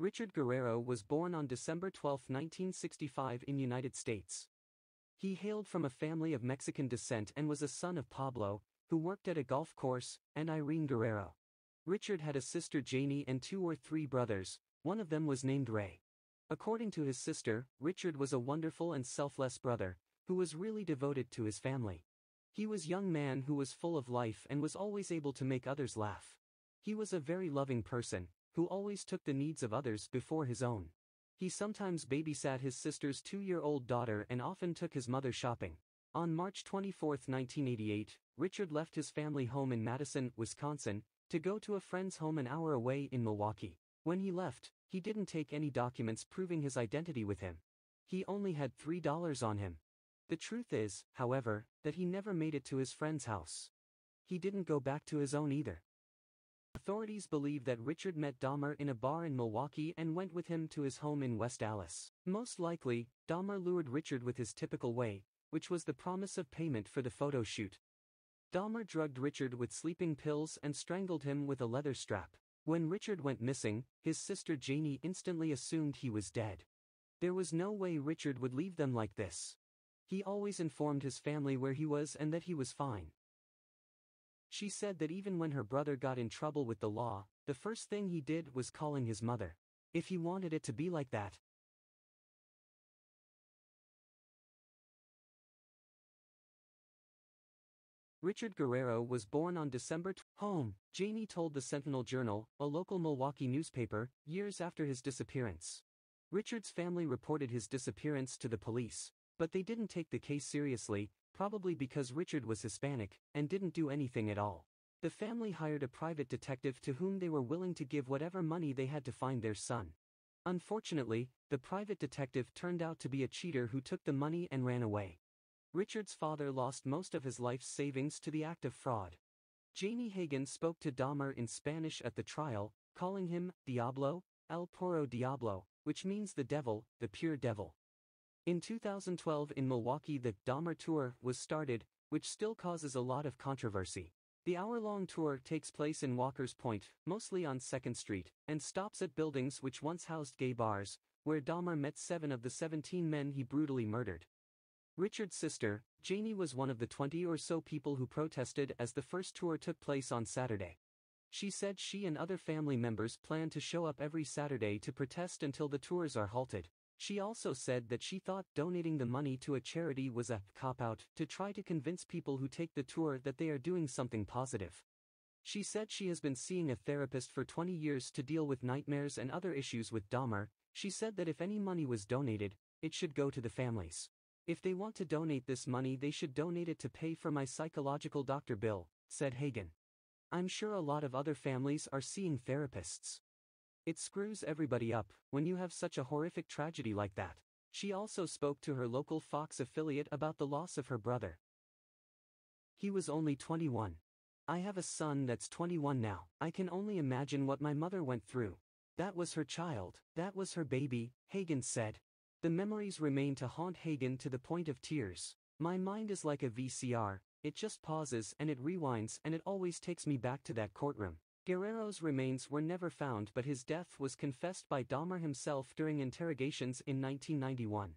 Richard Guerrero was born on December 12, 1965 in United States. He hailed from a family of Mexican descent and was a son of Pablo, who worked at a golf course, and Irene Guerrero. Richard had a sister Janie and 2 or 3 brothers, one of them was named Ray. According to his sister, Richard was a wonderful and selfless brother, who was really devoted to his family. He was a young man who was full of life and was always able to make others laugh. He was a very loving person, who always took the needs of others before his own. He sometimes babysat his sister's 2-year-old daughter and often took his mother shopping. On March 24, 1988, Richard left his family home in Madison, Wisconsin, to go to a friend's home an hour away in Milwaukee. When he left, he didn't take any documents proving his identity with him. He only had $3 on him. The truth is, however, that he never made it to his friend's house. He didn't go back to his own either. Authorities believe that Richard met Dahmer in a bar in Milwaukee and went with him to his home in West Allis. Most likely, Dahmer lured Richard with his typical way, which was the promise of payment for the photo shoot. Dahmer drugged Richard with sleeping pills and strangled him with a leather strap. When Richard went missing, his sister Janie instantly assumed he was dead. There was no way Richard would leave them like this. He always informed his family where he was and that he was fine. She said that even when her brother got in trouble with the law, the first thing he did was calling his mother. If he wanted it to be like that. Richard Guerrero was born on December 20. Home, Janie told the Sentinel Journal, a local Milwaukee newspaper, years after his disappearance. Richard's family reported his disappearance to the police, but they didn't take the case seriously, probably because Richard was Hispanic, and didn't do anything at all. The family hired a private detective to whom they were willing to give whatever money they had to find their son. Unfortunately, the private detective turned out to be a cheater who took the money and ran away. Richard's father lost most of his life's savings to the act of fraud. Janie Hagan spoke to Dahmer in Spanish at the trial, calling him Diablo, El Puro Diablo, which means the devil, the pure devil. In 2012 in Milwaukee the Dahmer Tour was started, which still causes a lot of controversy. The hour-long tour takes place in Walker's Point, mostly on 2nd Street, and stops at buildings which once housed gay bars, where Dahmer met 7 of the 17 men he brutally murdered. Richard's sister, Janie, was one of the 20 or so people who protested as the first tour took place on Saturday. She said she and other family members plan to show up every Saturday to protest until the tours are halted. She also said that she thought donating the money to a charity was a cop-out to try to convince people who take the tour that they are doing something positive. She said she has been seeing a therapist for 20 years to deal with nightmares and other issues with Dahmer. She said that if any money was donated, it should go to the families. If they want to donate this money they should donate it to pay for my psychological doctor bill, said Hagan. I'm sure a lot of other families are seeing therapists. It screws everybody up when you have such a horrific tragedy like that. She also spoke to her local Fox affiliate about the loss of her brother. He was only 21. I have a son that's 21 now. I can only imagine what my mother went through. That was her child, that was her baby, Hagan said. The memories remain to haunt Hagan to the point of tears. My mind is like a VCR, it just pauses and it rewinds and it always takes me back to that courtroom. Guerrero's remains were never found but his death was confessed by Dahmer himself during interrogations in 1991.